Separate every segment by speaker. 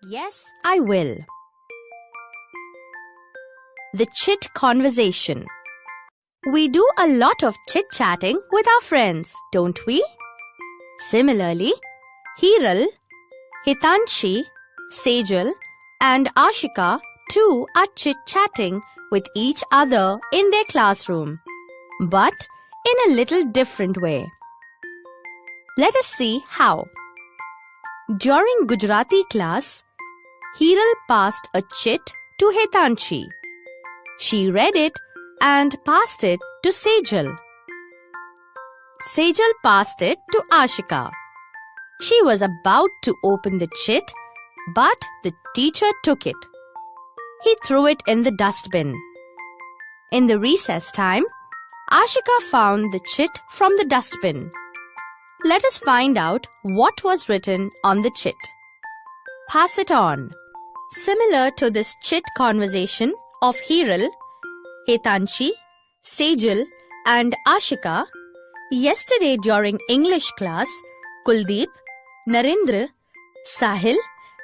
Speaker 1: Yes, I will. The chit conversation. We do a lot of chit-chatting with our friends, don't we? Similarly, Hiral, Hitanshi, Sejal and Ashika too are chit-chatting with each other in their classroom, but in a little different way. Let us see how. During Gujarati class, Hiral passed a chit to Hitanshi. She read it and passed it to Sejal. Sejal passed it to Ashika. She was about to open the chit, but the teacher took it. He threw it in the dustbin. In the recess time, Ashika found the chit from the dustbin. Let us find out what was written on the chit. Pass it on. Similar to this chit conversation of Hiral, Hitanshi, Sejal and Ashika, yesterday during English class, Kuldeep, Narendra, Sahil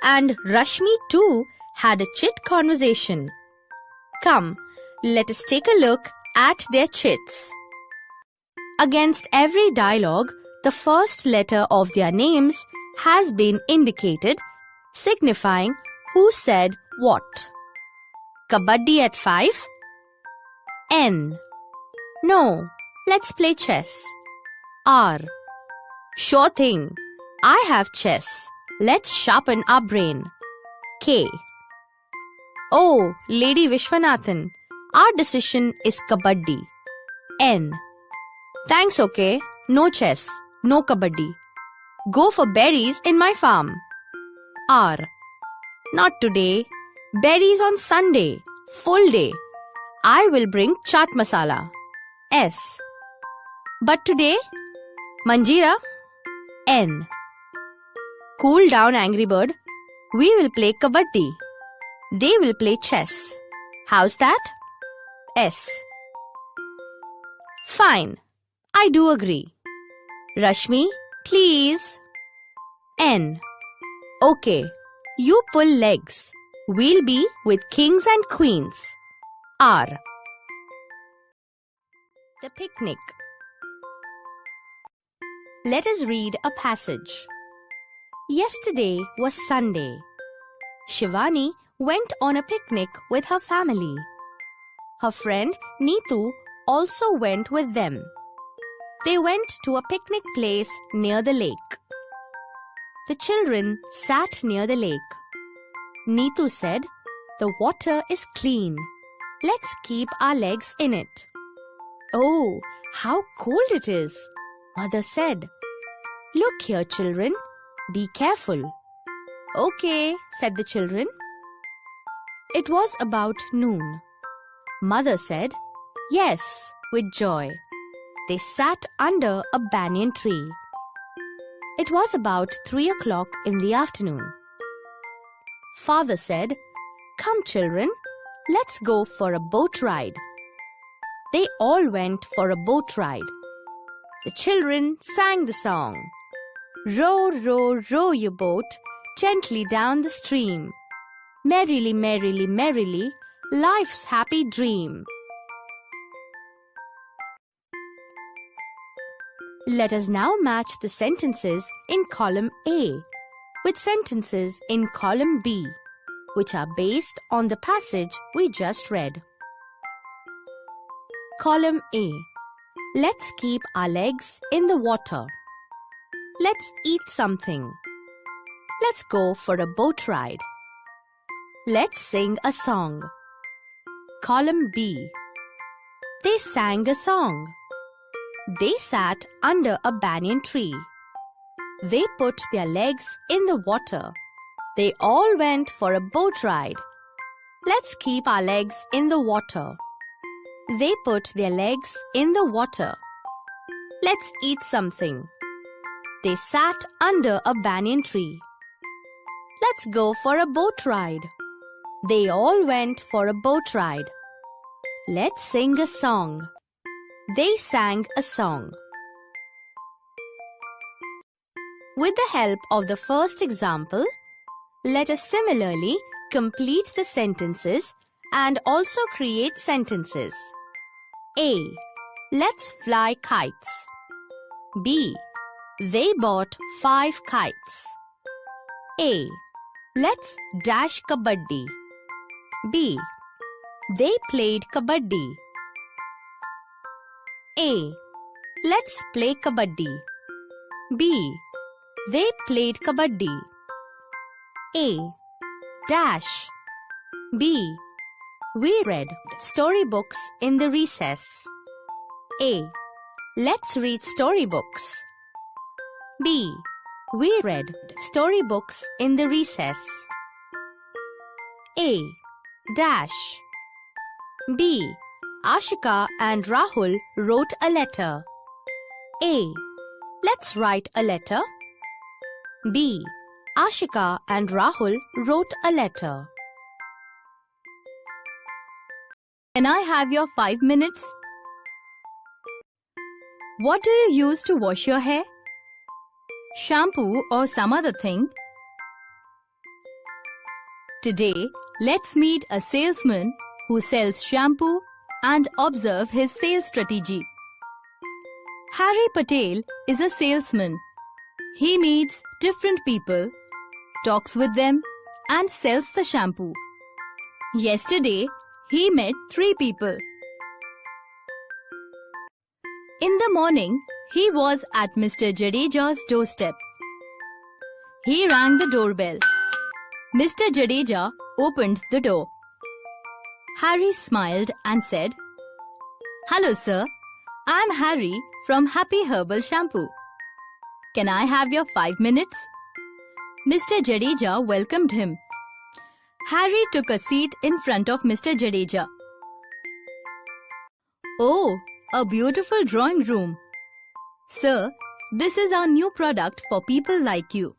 Speaker 1: and Rashmi too had a chit conversation. Come, let us take a look at their chits. Against every dialogue, the first letter of their names has been indicated, signifying who said what. Kabaddi at 5. N. No, let's play chess. R. Sure thing. I have chess. Let's sharpen our brain. K. Oh, Lady Vishwanathan, our decision is Kabaddi. N. Thanks, okay. No chess, no Kabaddi. Go for berries in my farm. R. Not today. Berries on Sunday. Full day. I will bring chaat masala. S. But today? Manjeera? N. Cool down, Angry Bird. We will play Kabaddi. They will play chess. How's that? S. Fine. I do agree. Rashmi, please. N. Okay. You pull legs. We'll be with kings and queens. R. The picnic. Let us read a passage. Yesterday was Sunday. Shivani went on a picnic with her family. Her friend Neetu also went with them. They went to a picnic place near the lake. The children sat near the lake. Neetu said, "The water is clean. Let's keep our legs in it." "Oh, how cold it is," Mother said. "Look here, children. Be careful." "Okay," said the children. It was about noon. Mother said, "Yes," with joy. They sat under a banyan tree. It was about 3 o'clock in the afternoon. Father said, "Come, children, let's go for a boat ride." They all went for a boat ride. The children sang the song. "Row, row, row your boat gently down the stream. Merrily, merrily, merrily, life's happy dream." Let us now match the sentences in column A with sentences in column B, which are based on the passage we just read. Column A. Let's keep our legs in the water. Let's eat something. Let's go for a boat ride. Let's sing a song. Column B. They sang a song. They sat under a banyan tree. They put their legs in the water. They all went for a boat ride. Let's keep our legs in the water. They put their legs in the water. Let's eat something. They sat under a banyan tree. Let's go for a boat ride. They all went for a boat ride. Let's sing a song. They sang a song. With the help of the first example, Let us similarly complete the sentences and also create sentences. A. Let's fly kites. B. They bought 5 kites. A. Let's dash kabaddi. B. They played kabaddi. A. Let's play kabaddi. B. They played kabaddi. A. Dash. B. We read storybooks in the recess. A. Let's read storybooks. B. We read storybooks in the recess. A. Dash. B. Ashika and Rahul wrote a letter. A. Let's write a letter. B. Ashika and Rahul wrote a letter.
Speaker 2: Can I have your 5 minutes? What do you use to wash your hair? Shampoo or some other thing? Today, let's meet a salesman who sells shampoo and observe his sales strategy. Harry Patel is a salesman. He meets different people, talks with them, and sells the shampoo. Yesterday, he met 3 people. In the morning, he was at Mr. Jadeja's doorstep. He rang the doorbell. Mr. Jadeja opened the door. Harry smiled and said, "Hello, sir. I'm Harry from Happy Herbal Shampoo. Can I have your 5 minutes?" Mr. Jadeja welcomed him. Harry took a seat in front of Mr. Jadeja. "Oh, a beautiful drawing room. Sir, this is our new product for people like you.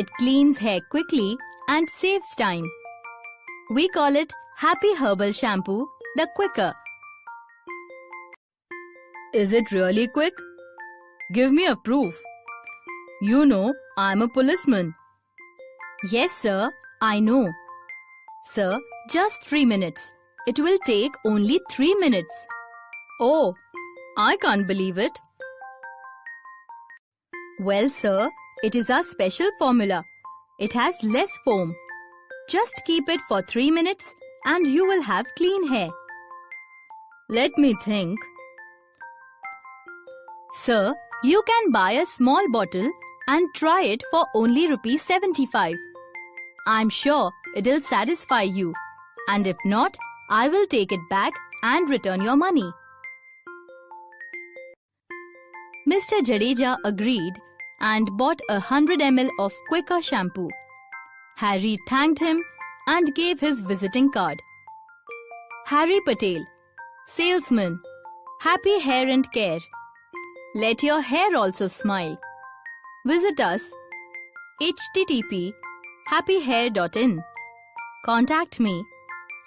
Speaker 2: It cleans hair quickly and saves time. We call it Happy Herbal Shampoo, the Quicker." "Is it really quick? Give me a proof. You know I'm a policeman." "Yes, sir, I know." "Sir, just 3 minutes. It will take only 3 minutes." "Oh, I can't believe it." "Well, sir, it is our special formula. It has less foam. Just keep it for 3 minutes and you will have clean hair." "Let me think." "Sir, you can buy a small bottle and try it for only ₹75. I'm sure it'll satisfy you. And if not, I will take it back and return your money." Mr. Jadeja agreed and bought 100 ml of Quicker shampoo. Harry thanked him and gave his visiting card. Harry Patel, salesman, happy hair and care. Let your hair also smile. Visit us http://happyhair.in. Contact me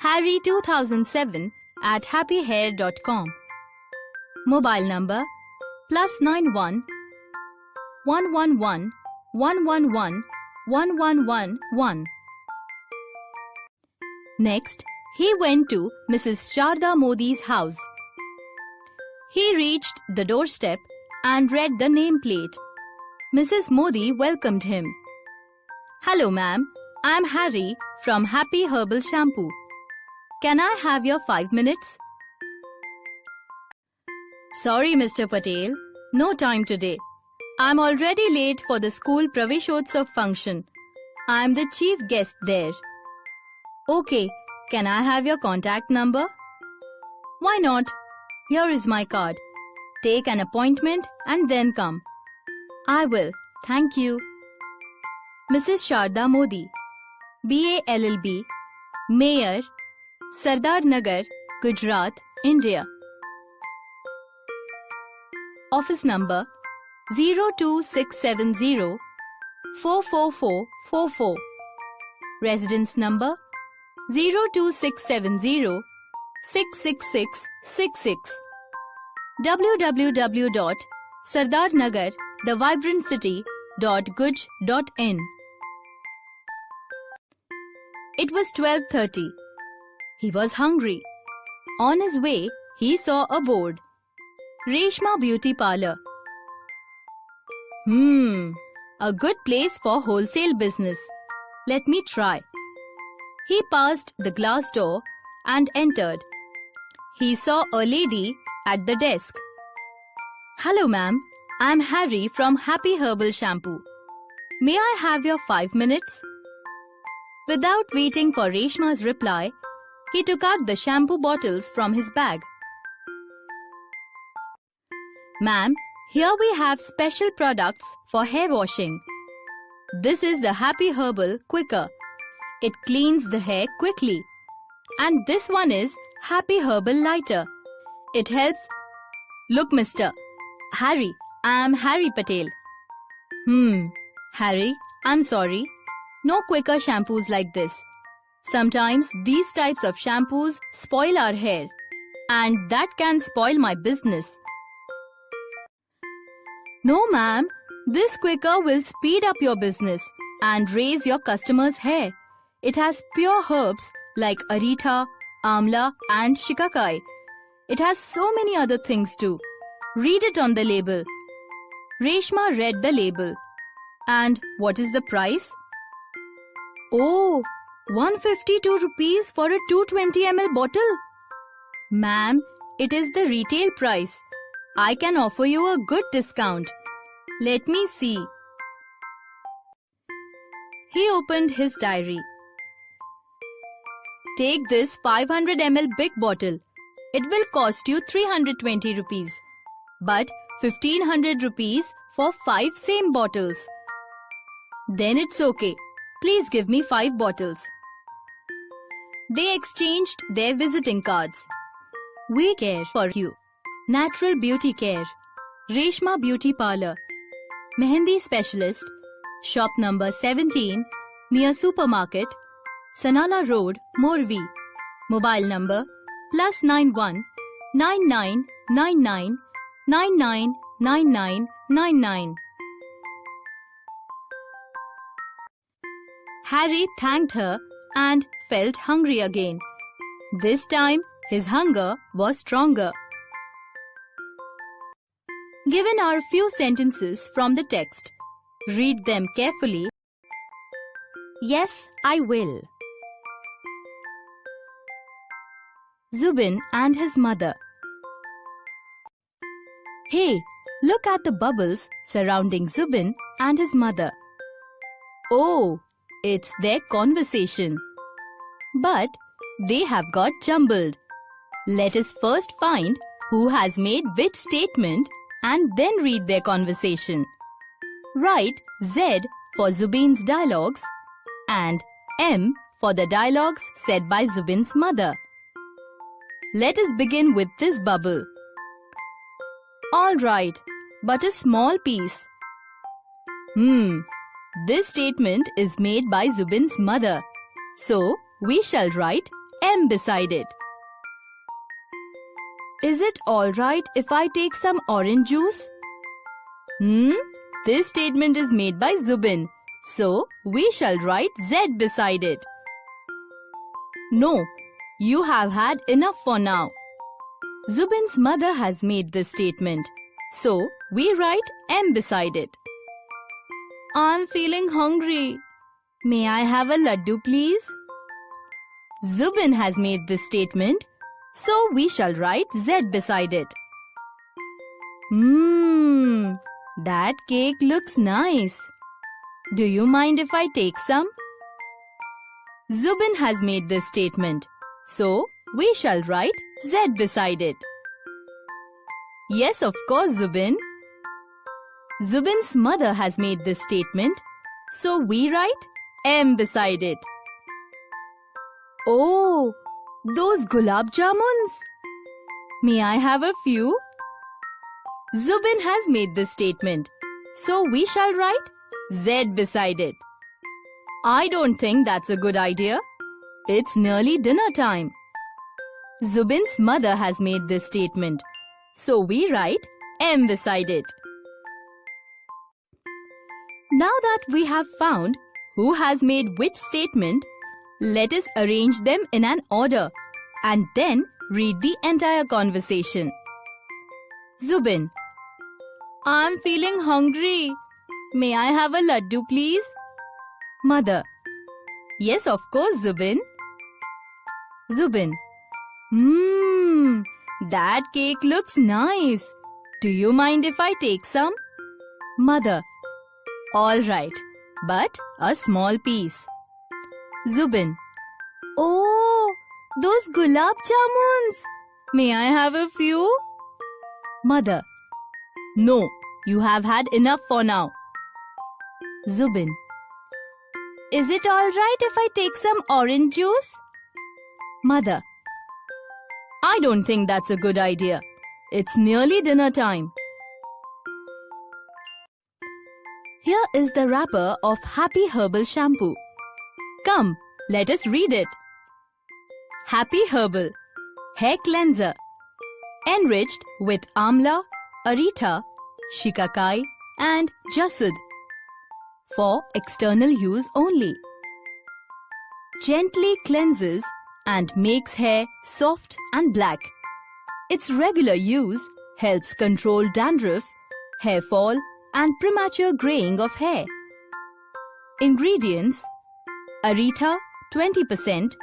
Speaker 2: harry2007 @happyhair.com. Mobile number +91 111 111 1111. Next, he went to Mrs. Sharda Modi's house. He reached the doorstep and read the nameplate. Mrs. Modi welcomed him. "Hello, ma'am. I'm Harry from Happy Herbal Shampoo. Can I have your 5 minutes?" "Sorry, Mr. Patel. No time today. I'm already late for the school Praveshotsav function. I'm the chief guest there." "Okay, can I have your contact number?" "Why not? Here is my card. Take an appointment and then come." "I will. Thank you." Mrs. Sharda Modi, BA LLB, Mayor, Sardar Nagar, Gujarat, India. Office number 02670 44444. Residence number 02670 66666. www.sardarnagarthevibranttcity.guj.in. It was 12:30. He was hungry. On his way, he saw a board. Reshma Beauty Parlor. A good place for wholesale business. Let me try. He passed the glass door and entered. He saw a lady at the desk. Hello, ma'am. I'm Harry from Happy Herbal Shampoo. May I have your 5 minutes? Without waiting for Reshma's reply, he took out the shampoo bottles from his bag. Ma'am, here we have special products for hair washing. This is the Happy Herbal Quicker. It cleans the hair quickly. And this one is Happy Herbal Lighter. It helps. Look, Mr. Harry, I am Harry Patel. Harry, I'm sorry. No quicker shampoos like this. Sometimes these types of shampoos spoil our hair, and that can spoil my business. No, ma'am. This quicker will speed up your business and raise your customers' hair. It has pure herbs like arita, amla and shikakai. It has so many other things too. Read it on the label. Reshma read the label. And what is the price? Oh, 152 rupees for a 220 ml bottle. Ma'am, it is the retail price. I can offer you a good discount. Let me see. He opened his diary. Take this 500 ml big bottle. It will cost you 320 rupees. But 1500 rupees for 5 same bottles. Then it's okay. Please give me 5 bottles. They exchanged their visiting cards. We care for you. Natural beauty care. Reshma Beauty Parlor. Mehendi Specialist. Shop number 17 near Supermarket. Sanala Road, Morvi. Mobile number +91 9999 999999. Harry thanked her and felt hungry again. This time, his hunger was stronger. Given are few sentences from the text. Read them carefully.
Speaker 1: Yes, I will.
Speaker 2: Zubin and his mother. Hey, look at the bubbles surrounding Zubin and his mother. Oh, it's their conversation. But they have got jumbled. Let us first find who has made which statement and then read their conversation. Write Z for Zubin's dialogues and M for the dialogues said by Zubin's mother. Let us begin with this bubble. All right, but a small piece. This statement is made by Zubin's mother. So, we shall write M beside it. Is it all right if I take some orange juice? This statement is made by Zubin. So, we shall write Z beside it. No, you have had enough for now. Zubin's mother has made this statement. So, we write M beside it. I'm feeling hungry. May I have a laddu, please? Zubin has made this statement. So, we shall write Z beside it. That cake looks nice. Do you mind if I take some? Zubin has made this statement. So, we shall write Z beside it. Yes, of course, Zubin. Zubin's mother has made this statement. So, we write M beside it. Oh, those gulab jamuns. May I have a few? Zubin has made this statement. So, we shall write Z beside it. I don't think that's a good idea. It's nearly dinner time. Zubin's mother has made this statement. So, we write M beside it. Now that we have found who has made which statement, Let us arrange them in an order and then read the entire conversation. Zubin: I'm feeling hungry. May I have a laddu, please? Mother: Yes, of course, Zubin. Zubin: That cake looks nice. Do you mind if I take some? Mother: All right, but a small piece. Zubin: Oh, those gulab jamuns. May I have a few? Mother: No, you have had enough for now. Zubin: Is it all right if I take some orange juice? Mother: I don't think that's a good idea. It's nearly dinner time. Here is the wrapper of Happy Herbal Shampoo. Come, let us read it. Happy Herbal Hair Cleanser, enriched with Amla, Arita, Shikakai and Jasud. For external use only. Gently cleanses and makes hair soft and black. Its regular use helps control dandruff, hair fall and premature graying of hair. Ingredients: Arita 20%,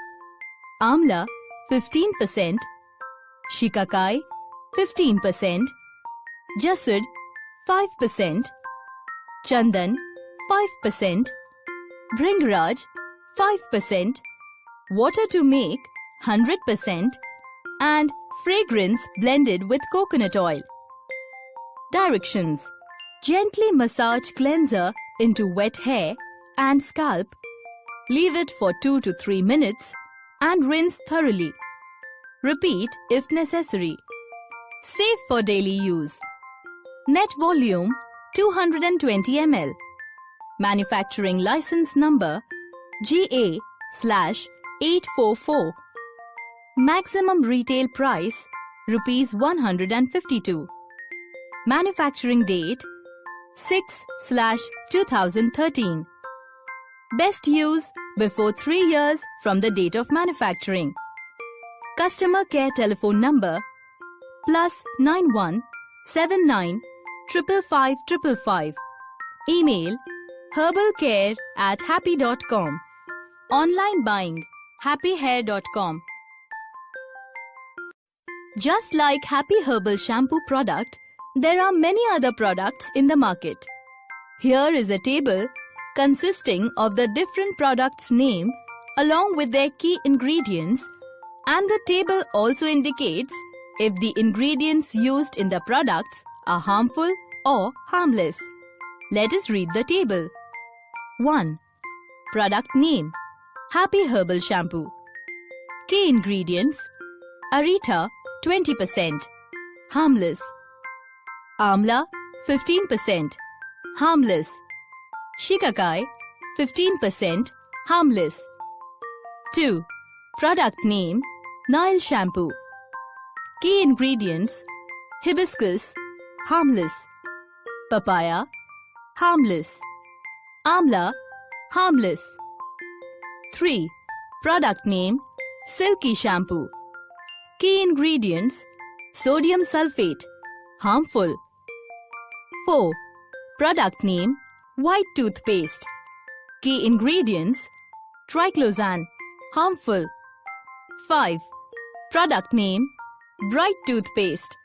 Speaker 2: Amla 15%, Shikakai 15%, Jasud 5%, Chandan 5%, Bhringraj 5%, water to make 100% and fragrance blended with coconut oil. Directions: Gently massage cleanser into wet hair and scalp. Leave it for 2 to 3 minutes and rinse thoroughly. Repeat if necessary. Safe for daily use. Net volume 220 ml. Manufacturing license number GA/844. Maximum retail price Rs 152. Manufacturing date 6/2013. Best use before 3 years from the date of manufacturing. Customer care telephone number +91 79 555 555. Email herbalcare@happy.com. Online buying happyhair.com. Just like Happy Herbal Shampoo product, there are many other products in the market. Here is a table consisting of the different products' name along with their key ingredients, and the table also indicates if the ingredients used in the products are harmful or harmless. Let us read the table. 1. Product name: Happy Herbal Shampoo. Key ingredients: Arita 20%, harmless. Amla 15%, harmless. Shikakai 15%, harmless. 2. Product name: Nile Shampoo. Key ingredients: hibiscus, harmless. Papaya, harmless. Amla, harmless. 3. Product name: Silky Shampoo. Key ingredients: sodium sulfate, harmful. 4. Product name: White toothpaste. Key ingredients: triclosan, harmful. 5. Product name: Bright toothpaste.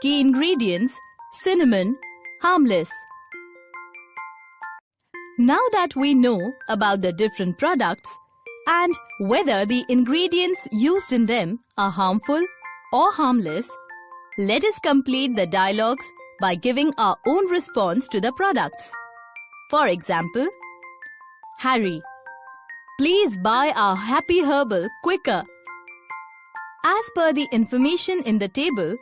Speaker 2: Key ingredients: cinnamon, harmless. Now that we know about the different products and whether the ingredients used in them are harmful or harmless, let us complete the dialogues by giving our own response to the products. For example, Harry: Please buy our Happy Herbal quicker. As per the information in the table,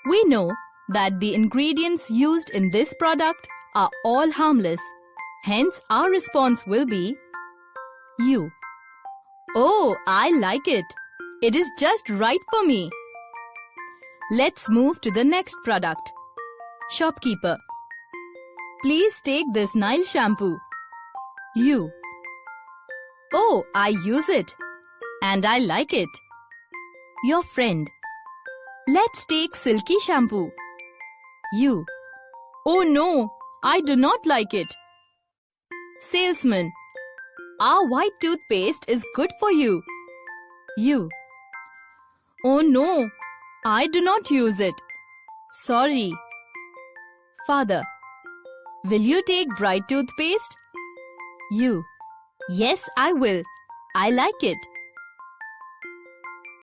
Speaker 2: we know that the ingredients used in this product are all harmless. Hence, our response will be you. Oh, I like it. It is just right for me. Let's move to the next product. Shopkeeper: Please take this Nile shampoo. You. Oh, I use it. And I like it. Your friend. Let's take silky shampoo. You. Oh no, I do not like it. Salesman. Our white toothpaste is good for you. You. Oh no, I do not use it. Sorry. Father. Will you take bright toothpaste? You. Yes, I will. I like it.